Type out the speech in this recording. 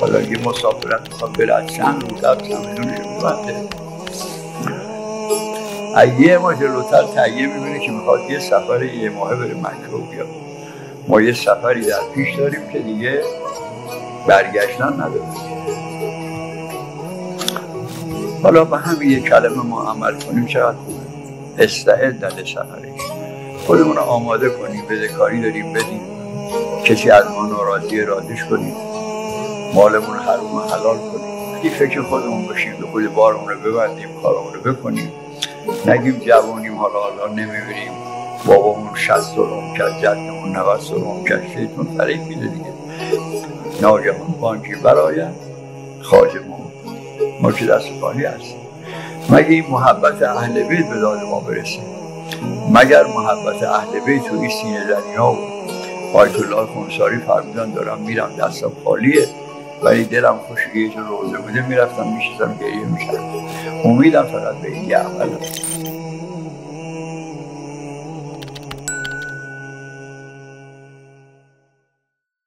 حالا یه مسافرت میخواد بره چند روز از چمدونش میبنده، یه ماه جلوتر تهیه میبینه که میخواد یه سفر یه ماهه بره مکه و بیاد. ما یه سفری در پیش داریم که دیگه برگشتن نداره. حالا به همین یک کلمه ما عمل کنیم چقدر خوبه. استعد در سفرش، خودمون رو آماده کنیم، بدهکاری داریم بدیم، کسی از ما ناراضی راضیش کنیم، مالمون حروم حلال کنیم، اگه فکر خودمون باشیم به خود بارمون رو ببندیم، کارمون رو بکنیم، نگیم جوانیم حالا نمیبینیم بابامون 60 سالم کرد، جدمون 90 سالم کرد، شیطون فریب میده دیگه. ناگهان بانکی براید خواجه ما که دست خالی هستیم. مگه این محبت اهل بیت به داد ما برسه؟ مگر محبت اهل بیت توی سینه دنیا و آیت الله خمساری فرمودن دارم میرم دستم خالیه ولی دلم خوشی یه جور روزه بوده، میرفتم میشستم گریه میشم. امیدم فقط به این یه عمل